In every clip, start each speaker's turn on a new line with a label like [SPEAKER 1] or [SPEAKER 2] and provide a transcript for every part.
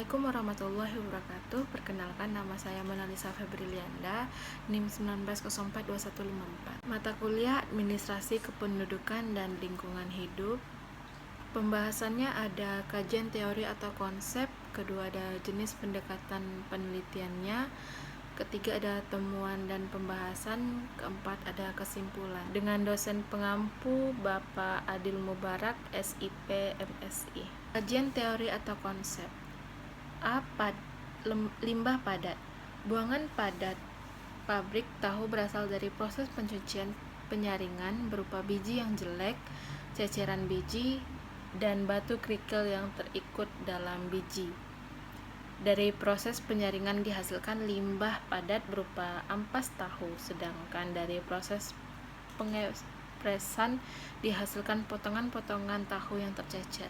[SPEAKER 1] Assalamualaikum warahmatullahi wabarakatuh. Perkenalkan, nama saya Monalisa Febrilianda, NIM 19042154. Mata kuliah Administrasi Kependudukan dan Lingkungan Hidup. Pembahasannya ada kajian teori atau konsep, kedua ada jenis pendekatan penelitiannya, ketiga ada temuan dan pembahasan, keempat ada kesimpulan. Dengan dosen pengampu Bapak Adil Mubarak, SIP, MSI. Kajian teori atau konsep. Limbah padat. Buangan padat pabrik tahu berasal dari proses pencucian penyaringan berupa biji yang jelek, ceceran biji, dan batu kerikil yang terikut dalam biji. Dari proses penyaringan dihasilkan limbah padat berupa ampas tahu, sedangkan dari proses pengepresan dihasilkan potongan-potongan tahu yang tercecer.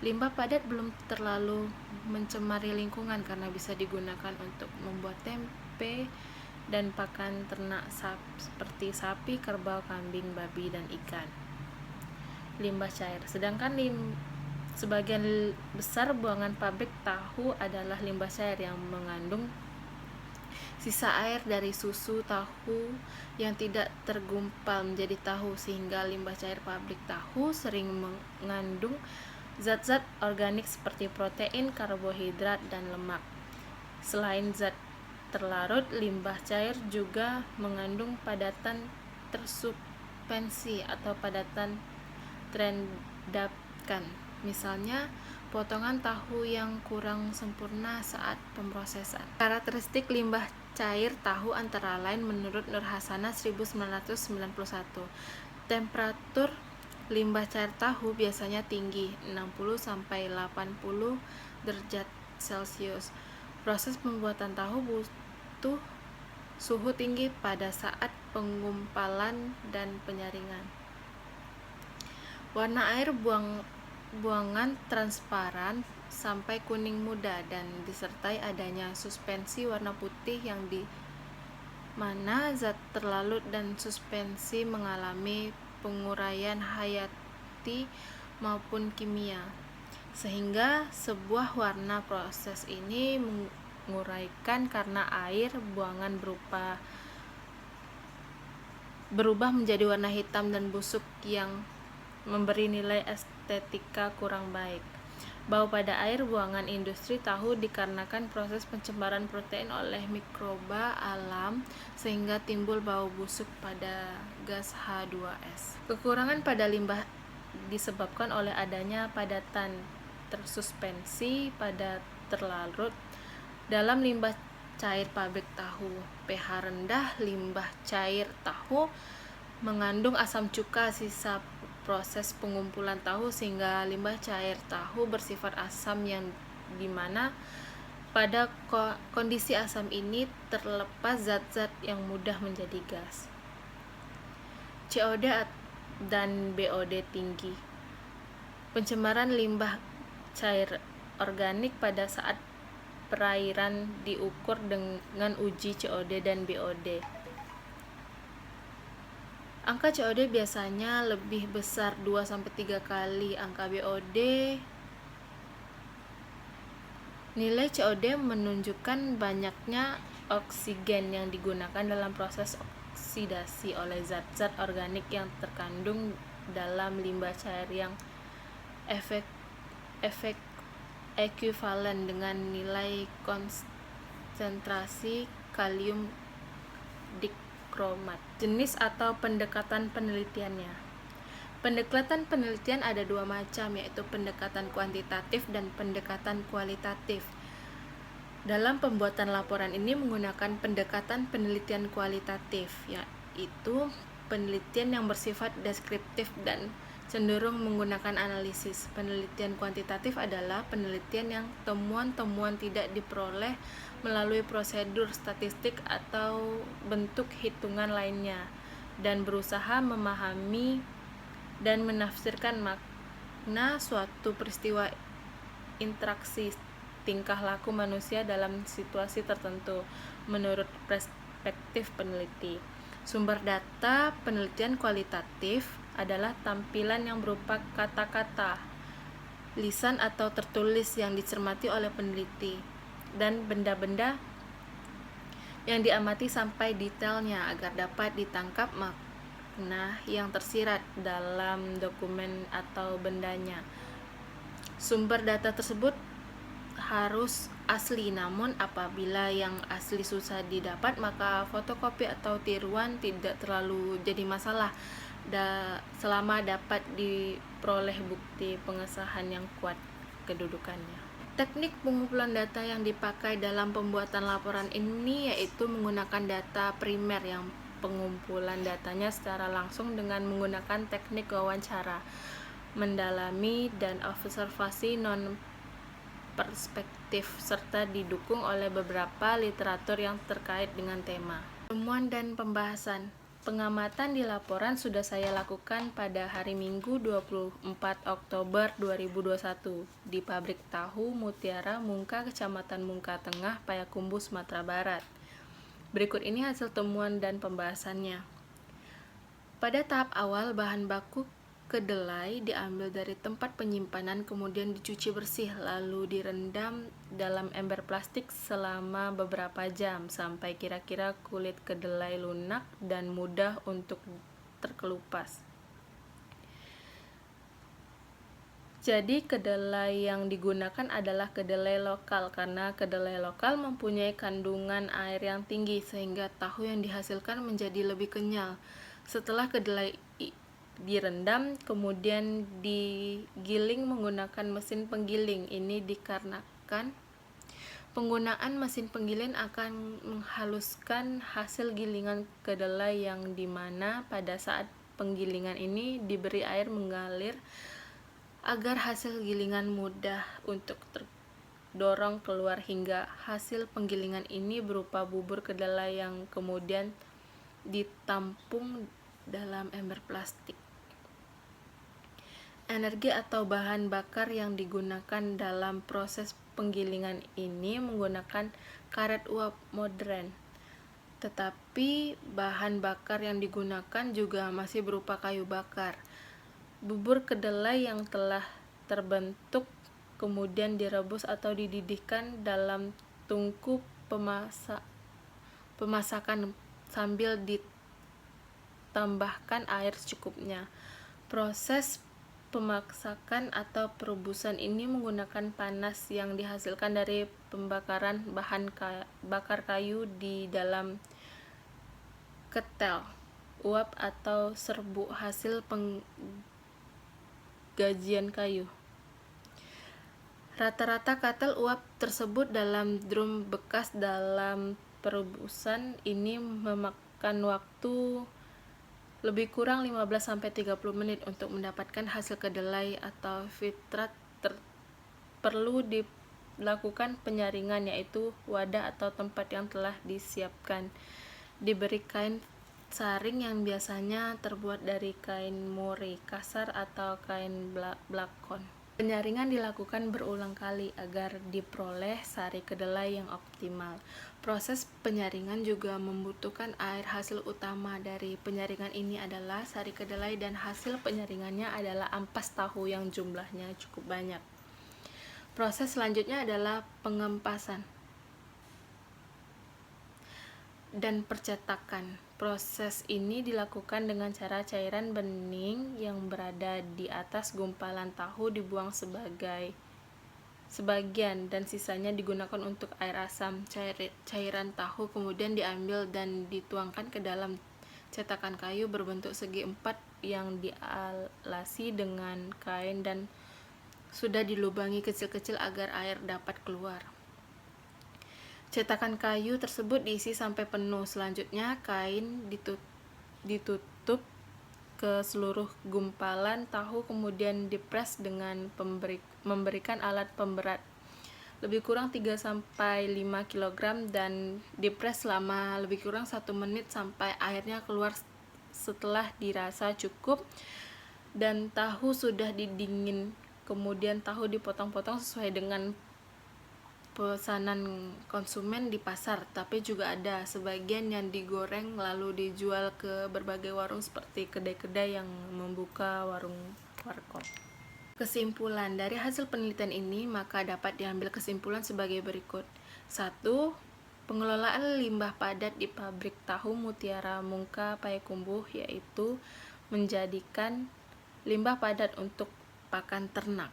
[SPEAKER 1] Limbah padat belum terlalu mencemari lingkungan karena bisa digunakan untuk membuat tempe dan pakan ternak seperti sapi, kerbau, kambing, babi, dan ikan. Limbah cair. Sedangkan sebagian besar buangan pabrik tahu adalah limbah cair yang mengandung sisa air dari susu tahu yang tidak tergumpal menjadi tahu, sehingga limbah cair pabrik tahu sering mengandung zat-zat organik seperti protein, karbohidrat, dan lemak. Selain zat terlarut, limbah cair juga mengandung padatan tersuspensi atau padatan terendapkan. Misalnya, potongan tahu yang kurang sempurna saat pemrosesan. Karakteristik limbah cair tahu antara lain menurut Nur Hasanah 1991. Temperatur limbah cair tahu biasanya tinggi, 60-80 derajat Celcius. Proses pembuatan tahu butuh suhu tinggi pada saat penggumpalan dan penyaringan. Warna air buangan transparan sampai kuning muda dan disertai adanya suspensi warna putih yang di mana zat terlarut dan suspensi mengalami penguraian hayati maupun kimia, sehingga sebuah warna. Proses ini menguraikan karena air buangan berubah menjadi warna hitam dan busuk yang memberi nilai estetika kurang baik. Bau pada air buangan industri tahu dikarenakan proses pencemaran protein oleh mikroba alam sehingga timbul bau busuk pada gas H2S. Kekurangan pada limbah disebabkan oleh adanya padatan tersuspensi pada terlarut dalam limbah cair pabrik tahu. pH rendah limbah cair tahu mengandung asam cuka sisa proses pengumpulan tahu, sehingga limbah cair tahu bersifat asam yang dimana pada kondisi asam ini terlepas zat-zat yang mudah menjadi gas. COD dan BOD tinggi. Pencemaran limbah cair organik pada saat perairan diukur dengan uji COD dan BOD. Angka COD biasanya lebih besar 2-3 kali angka BOD. Nilai COD menunjukkan banyaknya oksigen yang digunakan dalam proses oksidasi oleh zat-zat organik yang terkandung dalam limbah cair yang efek ekuivalen dengan nilai konsentrasi kalium dikromat. Jenis atau pendekatan penelitiannya. Pendekatan penelitian ada dua macam, yaitu pendekatan kuantitatif dan pendekatan kualitatif. Dalam pembuatan laporan ini menggunakan pendekatan penelitian kualitatif, yaitu penelitian yang bersifat deskriptif dan cenderung menggunakan analisis. Penelitian kuantitatif adalah penelitian yang temuan-temuan tidak diperoleh melalui prosedur statistik atau bentuk hitungan lainnya, dan berusaha memahami dan menafsirkan makna suatu peristiwa interaksi tingkah laku manusia dalam situasi tertentu menurut perspektif peneliti. Sumber data penelitian kualitatif adalah tampilan yang berupa kata-kata lisan atau tertulis yang dicermati oleh peneliti, dan benda-benda yang diamati sampai detailnya agar dapat ditangkap makna yang tersirat dalam dokumen atau bendanya. Sumber data tersebut harus asli, namun apabila yang asli susah didapat, maka fotokopi atau tiruan tidak terlalu jadi masalah selama dapat diperoleh bukti pengesahan yang kuat kedudukannya. Teknik pengumpulan data yang dipakai dalam pembuatan laporan ini yaitu menggunakan data primer yang pengumpulan datanya secara langsung dengan menggunakan teknik wawancara mendalami dan observasi non-perspektif serta didukung oleh beberapa literatur yang terkait dengan tema. Temuan dan pembahasan. Pengamatan di laporan sudah saya lakukan pada hari Minggu 24 Oktober 2021 di pabrik tahu Mutiara Mungka, Kecamatan Mungka Tengah, Payakumbuh, Sumatera Barat. Berikut ini hasil temuan dan pembahasannya. Pada tahap awal, bahan baku kedelai diambil dari tempat penyimpanan, kemudian dicuci bersih, lalu direndam dalam ember plastik selama beberapa jam sampai kira-kira kulit kedelai lunak dan mudah untuk terkelupas. Jadi kedelai yang digunakan adalah kedelai lokal karena kedelai lokal mempunyai kandungan air yang tinggi sehingga tahu yang dihasilkan menjadi lebih kenyal. Setelah kedelai direndam, kemudian digiling menggunakan mesin penggiling. Ini dikarenakan penggunaan mesin penggiling akan menghaluskan hasil gilingan kedelai yang dimana pada saat penggilingan ini diberi air mengalir agar hasil gilingan mudah untuk terdorong keluar hingga hasil penggilingan ini berupa bubur kedelai yang kemudian ditampung dalam ember plastik. Energi atau bahan bakar yang digunakan dalam proses penggilingan ini menggunakan karet uap modern, tetapi bahan bakar yang digunakan juga masih berupa kayu bakar. Bubur kedelai yang telah terbentuk kemudian direbus atau dididihkan dalam tungku pemasakan sambil ditambahkan air secukupnya. Proses pemasakan atau perebusan ini menggunakan panas yang dihasilkan dari pembakaran bahan bakar kayu di dalam ketel uap atau serbuk hasil penggajian kayu. Rata-rata ketel uap tersebut dalam drum bekas. Dalam perebusan ini memakan waktu lebih kurang 15-30 menit untuk mendapatkan hasil kedelai atau filtrat. Perlu dilakukan penyaringan, yaitu wadah atau tempat yang telah disiapkan. Diberi kain saring yang biasanya terbuat dari kain mori kasar atau kain blakon. Penyaringan dilakukan berulang kali agar diperoleh sari kedelai yang optimal. Proses penyaringan juga membutuhkan air. Hasil utama dari penyaringan ini adalah sari kedelai dan hasil penyaringannya adalah ampas tahu yang jumlahnya cukup banyak. Proses selanjutnya adalah pengempasan dan percetakan. Proses ini dilakukan dengan cara cairan bening yang berada di atas gumpalan tahu dibuang sebagian dan sisanya digunakan untuk air asam. Cairan tahu kemudian diambil dan dituangkan ke dalam cetakan kayu berbentuk segi empat yang dialasi dengan kain dan sudah dilubangi kecil-kecil agar air dapat keluar. Cetakan kayu tersebut diisi sampai penuh. Selanjutnya kain ditutup ke seluruh gumpalan tahu, kemudian dipres dengan memberikan alat pemberat lebih kurang 3-5 kg dan dipres selama lebih kurang 1 menit sampai airnya keluar. Setelah dirasa cukup dan tahu sudah didingin, kemudian tahu dipotong-potong sesuai dengan pesanan konsumen di pasar, tapi juga ada sebagian yang digoreng lalu dijual ke berbagai warung seperti kedai-kedai yang membuka warung warkop. Kesimpulan dari hasil penelitian ini, maka dapat diambil kesimpulan sebagai berikut. 1. Pengelolaan limbah padat di pabrik tahu Mutiara Mungka Payakumbuh yaitu menjadikan limbah padat untuk pakan ternak.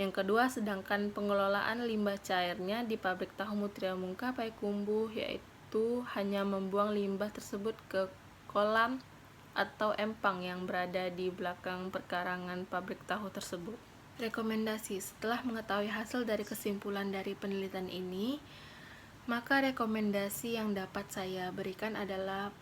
[SPEAKER 1] Yang kedua, sedangkan pengelolaan limbah cairnya di pabrik tahu Mutiara Mungka Payakumbuh yaitu hanya membuang limbah tersebut ke kolam atau empang yang berada di belakang perkarangan pabrik tahu tersebut. Rekomendasi: setelah mengetahui hasil dari kesimpulan dari penelitian ini, maka rekomendasi yang dapat saya berikan adalah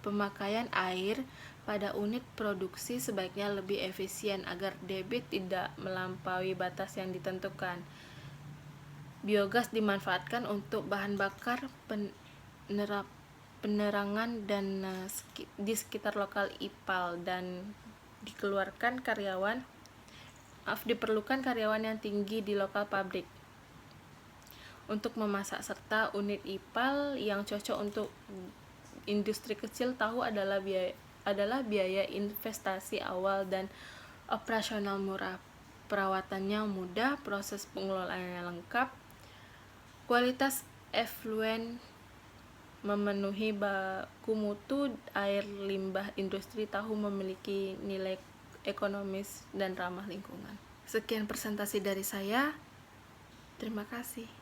[SPEAKER 1] pemakaian air pada unit produksi sebaiknya lebih efisien agar debit tidak melampaui batas yang ditentukan. Biogas dimanfaatkan untuk bahan bakar penerangan dan di sekitar lokal IPAL dan diperlukan karyawan yang tinggi di lokal pabrik untuk memasak, serta unit IPAL yang cocok untuk industri kecil tahu adalah biaya investasi awal dan operasional murah, perawatannya mudah, proses pengelolaannya lengkap, kualitas efluen memenuhi baku mutu, air limbah industri tahu memiliki nilai ekonomis dan ramah lingkungan. Sekian presentasi dari saya. Terima kasih.